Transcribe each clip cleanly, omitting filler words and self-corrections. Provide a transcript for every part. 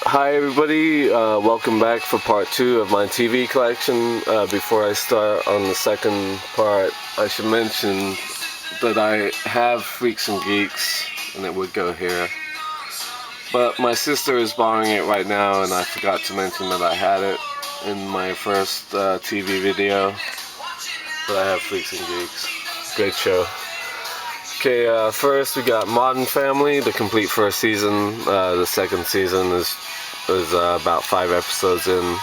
Hi everybody, welcome back for part 2 of my TV collection. Before I start on the second part, I should mention that I have Freaks and Geeks, and it would go here. But my sister is borrowing it right now, and I forgot to mention that I had it in my first TV video. But I have Freaks and Geeks. Great show. Okay, first we got Modern Family, the complete first season. The second season is about 5 episodes in.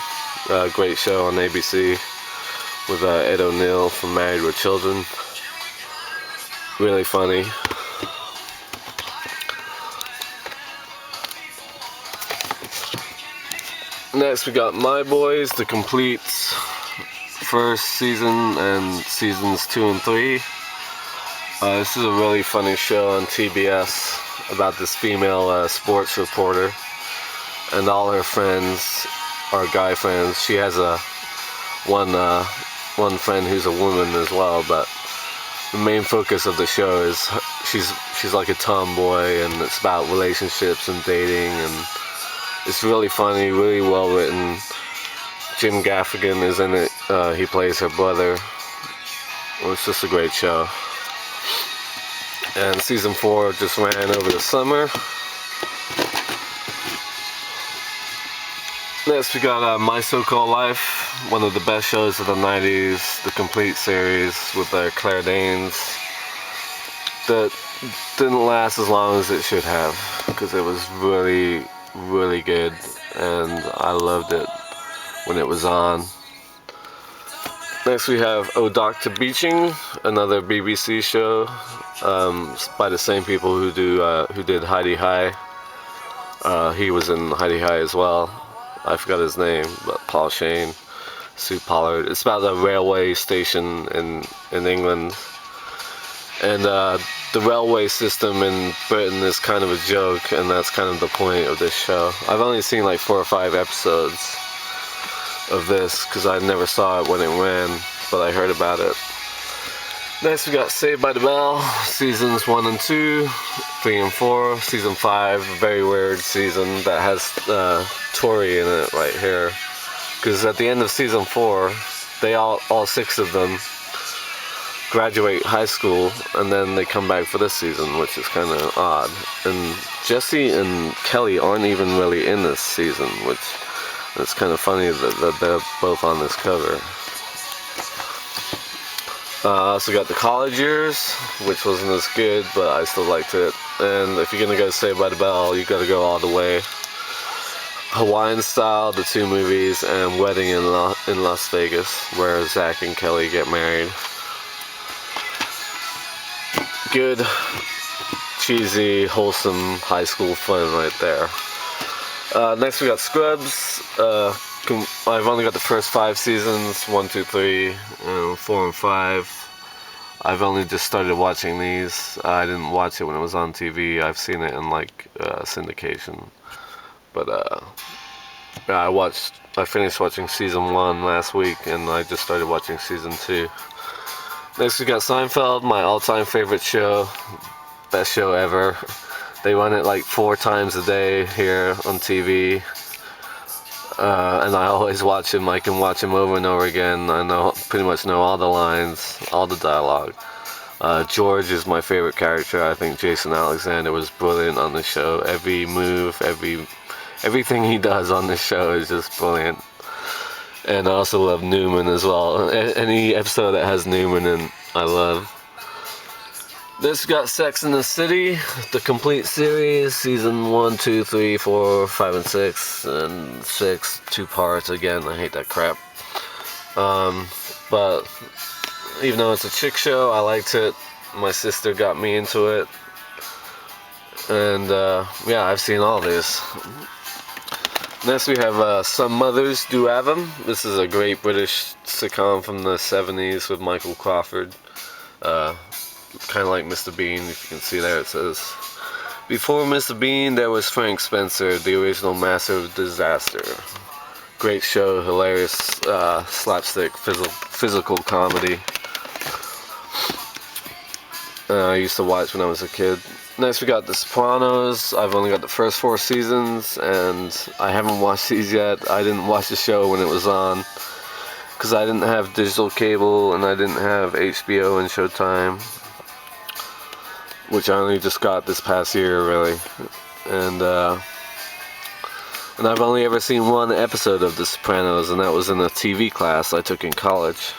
Great show on ABC with Ed O'Neill from Married with Children. Really funny. Next we got My Boys, the complete first season and seasons 2 and 3. This is a really funny show on TBS about this female sports reporter, and all her friends are guy friends. She has one friend who's a woman as well, but the main focus of the show is she's like a tomboy, and it's about relationships and dating, and it's really funny, really well written. Jim Gaffigan is in it. He plays her brother. Well, it's just a great show. And season 4 just ran over the summer. Next we got My So-Called Life, one of the best shows of the 90s, the complete series with Claire Danes. That didn't last as long as it should have, because it was really, really good, and I loved it when it was on. Next we have Oh Dr. Beeching, another BBC show by the same people who did Heidi High. He was in Heidi High as well. I forgot his name, but Paul Shane, Sue Pollard. It's about a railway station in England, and the railway system in Britain is kind of a joke, and that's kind of the point of this show. I've only seen like 4 or 5 episodes of this because I never saw it when it ran, but I heard about it. Next we got Saved by the Bell, seasons 1 and 2, 3 and 4, season 5, a very weird season that has Tori in it right here, because at the end of season 4, they all 6 of them graduate high school, and then they come back for this season, which is kind of odd. And Jesse and Kelly aren't even really in this season, which it's kind of funny that they're both on this cover. Also got The College Years, which wasn't as good, but I still liked it. And if you're gonna go Saved by the Bell, you gotta go all the way. Hawaiian Style, the 2 movies, and Wedding in Las Vegas, where Zach and Kelly get married. Good, cheesy, wholesome high school fun right there. Next we got Scrubs. I've only got the first 5 seasons, 1, 2, 3, 4 and 5. I've only just started watching these. I didn't watch it when it was on TV. I've seen it in like syndication. But I finished watching season 1 last week, and I just started watching season 2. Next we got Seinfeld, my all-time favorite show, best show ever. They run it like 4 times a day here on TV. And I always watch him. I can watch him over and over again. I pretty much know all the lines, all the dialogue. George is my favorite character. I think Jason Alexander was brilliant on the show. Every move, everything he does on the show is just brilliant. And I also love Newman as well. Any episode that has Newman in, I love. This got Sex and the City, the complete series, season 1, 2, 3, 4, 5, and 6, and 6, 2 parts. Again, I hate that crap. But even though it's a chick show, I liked it. My sister got me into it, and yeah, I've seen all this. Next we have Some Mothers Do Ave Em. This is a great British sitcom from the 70s with Michael Crawford. Kind of like Mr. Bean, if you can see there it says. Before Mr. Bean, there was Frank Spencer, the original master of disaster. Great show, hilarious slapstick physical comedy. I used to watch when I was a kid. Next we got The Sopranos. I've only got the first 4 seasons, and I haven't watched these yet. I didn't watch the show when it was on, because I didn't have digital cable, and I didn't have HBO and Showtime, which I only just got this past year, really. And I've only ever seen 1 episode of The Sopranos, and that was in a TV class I took in college.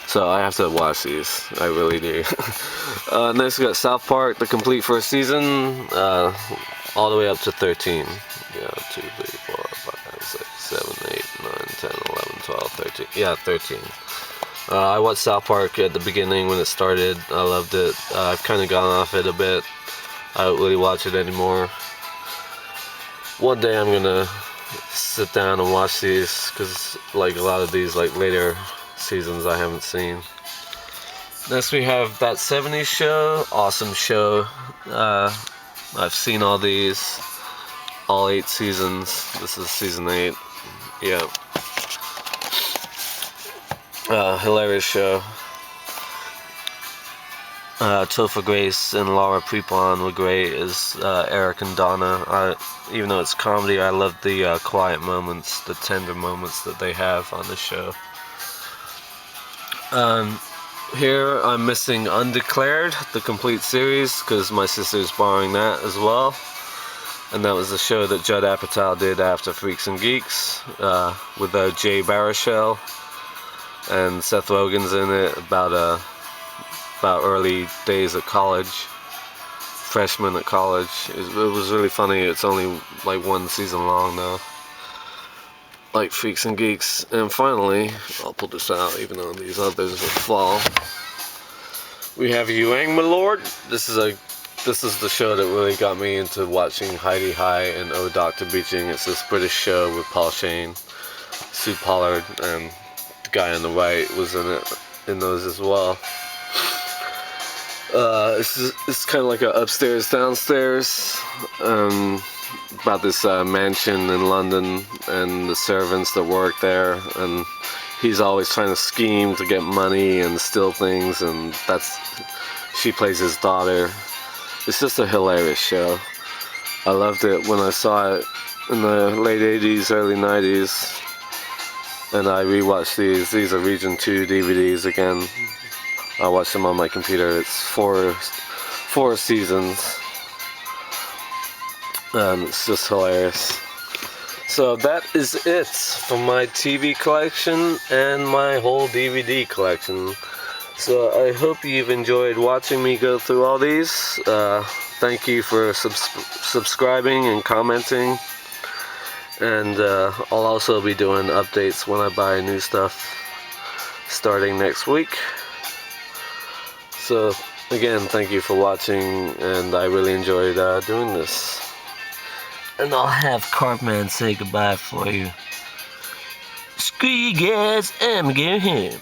So I have to watch these. I really do. Next we got South Park, the complete first season, all the way up to 13. Yeah, 2, 3, 4, 5, 6, 7, 8, 9, 10, 11, 12, 13. Yeah, 13. I watched South Park at the beginning when it started. I loved it. I've kind of gone off it a bit. I don't really watch it anymore. One day I'm gonna sit down and watch these, because like a lot of these like later seasons I haven't seen. Next we have That 70s Show. Awesome show. I've seen all these, all 8 seasons. This is season 8. Yeah. Hilarious show. Topher Grace and Laura Prepon were great as Eric and Donna. Even though it's comedy, I love the quiet moments, the tender moments that they have on the show. Here I'm missing Undeclared, the complete series, because my sister's borrowing that as well. And that was the show that Judd Apatow did after Freaks and Geeks, with Jay Baruchel, and Seth Rogen's in it, about early days at college, freshman at college. It was really funny. It's only like 1 season long though, like Freaks and Geeks. And finally, I'll pull this out even though these others will fall. We have Yang, My Lord. This is the show that really got me into watching Heidi High and Oh Dr. Beeching. It's this British show with Paul Shane, Sue Pollard, and the guy on the right was in those as well. It's kind of like a upstairs, downstairs, about this mansion in London and the servants that work there, and he's always trying to scheme to get money and steal things, and she plays his daughter. It's just a hilarious show. I loved it when I saw it in the late 80s, early 90s, and I rewatched these. These are Region 2 DVDs again. I watched them on my computer. It's 4 seasons, and it's just hilarious. So that is it for my TV collection and my whole DVD collection. So I hope you've enjoyed watching me go through all these. Thank you for subscribing and commenting. And I'll also be doing updates when I buy new stuff starting next week. So again, thank you for watching, and I really enjoyed doing this. And I'll have Cartman say goodbye for you. Screw you guys, I'm going home.